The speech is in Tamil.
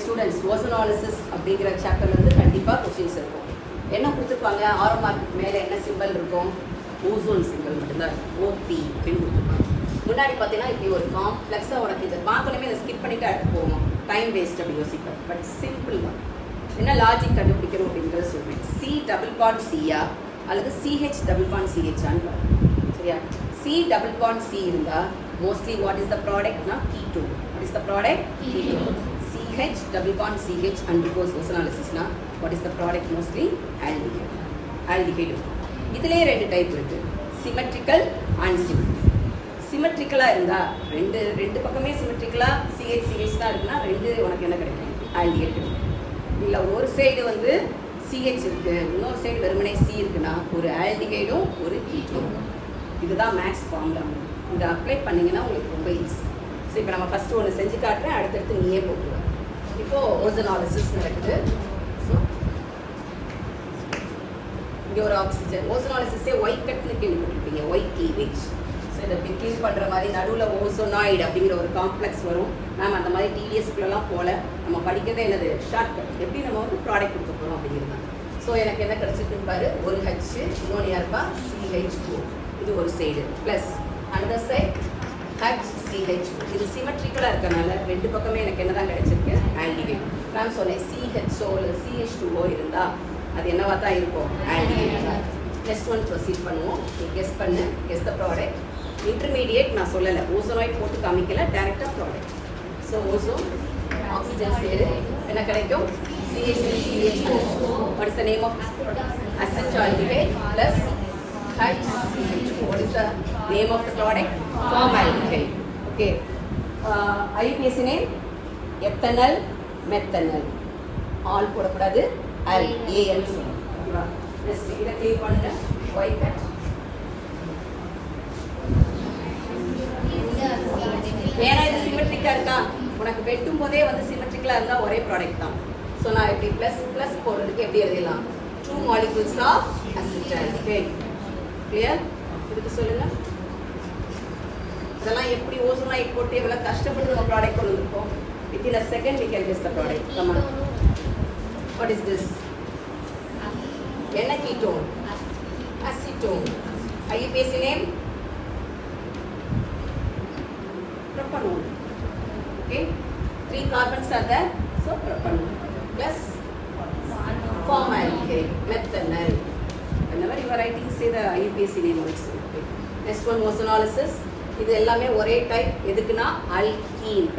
ஸ்டூடெண்ட்ஸ் ஓசோனாலிசிஸ் அப்படிங்கிற சாப்டர்லேருந்து கண்டிப்பாக கொஸ்டின்ஸ் இருக்கும். என்ன கொடுத்துருப்பாங்க, ஆரோ மார்க் மேலே என்ன சிம்பிள் இருக்கும், ஓசோன் சிம்பிள் மட்டும்தான் ஓபி அப்படின்னு கொடுத்துருப்பாங்க. முன்னாடி பார்த்தீங்கன்னா இப்படி ஒரு காம்ப்ளெக்ஸாக உனக்கு இதை பார்த்தோன்னே இதை ஸ்கிப் பண்ணிவிட்டு அடுத்து போவோம், டைம் வேஸ்ட் அப்படி யோசிப்பேன். பட் சிம்பிள் தான். என்ன லாஜிக் கண்டுபிடிக்கணும் அப்படிங்கிறத சொல்கிறேன். சி டபுள் பாண்ட் சியா அல்லது சிஹெச் டபுள் பாண்ட் சிஹெச்சான்னு சரியா. சி டபுள் பாண்ட் சி இருந்தால் மோஸ்ட்லி வாட் இஸ் த ப்ராடக்ட்னா ketone. What is the product, ketone. CH double bond CH undergoes ozonolysis na what is the product mostly aldehyde. aldehyde இதிலே ரெண்டு டைப் இருக்கு, சிமெட்ரிக்கல் அண்ட் சிமெட்ரிக். சிமெட்ரிக்கலா இருந்தா ரெண்டு பக்கமே சிமெட்ரிக்கலா CH CH தான் இருக்குன்னா ரெண்டு உனக்கு என்ன கிடைக்கும், ஆல்டிஹைடு. இல்ல ஒரு சைடு வந்து CH இருக்கு, இன்னொரு சைடு வெறுமனே C இருக்குன்னா ஒரு ஆல்டிஹைடும் ஒரு கீட்டோனும். இதுதான் மேக்ஸ் ஃபார்முலா. இதை அப்ளை பண்ணிங்கன்னா உங்களுக்கு ரொம்ப ஈஸி. ஸோ இப்போ நம்ம ஃபஸ்ட்டு ஒன்று செஞ்சு காட்டுறேன், அடுத்தடுத்து நீயே போட்டுருவேன். இப்போது ஓசோனாலிசிஸ் நடக்குது. ஸோ இங்கே ஒரு ஆக்சிஜன் ஓசோனாலிசிஸே ஒயிட் கட்னு கேள்விப்பட்டிருப்பீங்க, ஒயிட் கிளீவேஜ். ஸோ இதை இப்படி க்ளீன் பண்ணுற மாதிரி நடுவில் ஓசோனாய்டு அப்படிங்கிற ஒரு காம்ப்ளெக்ஸ் வரும். மேம் அந்த மாதிரி டிடிஎஸ்க்குள்ளெல்லாம் போகல, நம்ம படிக்கிறதே என்னது ஷார்ட் கட், எப்படி நம்ம வந்து ப்ராடக்ட் கொடுக்க போகிறோம் அப்படிங்கிறது. ஸோ எனக்கு என்ன கிடச்சிருக்குன்னு பாரு, ஒரு ஹச் இன்னொன்று யாருப்பா CH2. இது ஒரு சைடு ப்ளஸ் அந்த சைட் HCH. இது சிமெட்ரிக்கலாக இருக்கனால ரெண்டு பக்கமே எனக்கு என்ன தான் கிடைச்சிருக்கு, ஆல்டிஹைடு. நான் சொன்னேன் CHO இல்லை CH2O இருந்தால் அது என்னவா தான் இருக்கும், ஆல்டிஹைடு தான். நெக்ஸ்ட் ஒன் ப்ரொசீட் பண்ணுவோம். கெஸ் பண்ணு, கெஸ் த ப்ராடக்ட். இன்டர்மீடியேட் நான் சொல்லலை, ஓசோனாய்ட் போட்டு காமிக்கல, டேரெக்டாக ப்ராடக்ட். ஸோ ஓசோன் ஆக்சிஜன் சேரு என்ன கிடைக்கும், CH2. What is the name of acetaldehyde plus HCH2. What is the name of the product? Formaldehyde. Okay. IUPAC name ethanol methanol. All போடக்கூடாது, al al ஓகேவா. நெக்ஸ்ட் இதை க்ளீன் பண்ணுங்க. ஒயிட் கட் ஏன்னா இது சிமெட்ரிக்காக இருக்கா, உனக்கு வெட்டும் போதே வந்து சிமெட்ரிக்கலாக இருந்தால் ஒரே ப்ராடக்ட் தான். ஸோ நான் எப்படி ப்ளஸ் ப்ளஸ் போடுறதுக்கு எப்படி எழுதலாம், 2 molecules of acetaldehyde. கிளியர்? இதுக்கு சொல்லுங்க. இதெல்லாம் எப்படி ஓசோனாய்ட் போட்டு எவ்வளோ கஷ்டப்பட்டு நம்ம ப்ராடக்ட் கொண்டு வந்திருக்கோம். Within a second we can guess the product. Come on. What is this? என்ன ketone, acetone. IUPAC name propanone. Okay, 3 carbons are there, so propanone plus formaldehyde, methanol. Whenever you are writing, say the IUPAC name also. Okay. Next one, ozonolysis. இது எல்லாமே ஒரே டைப். எதுக்குன்னா அல்கீன்.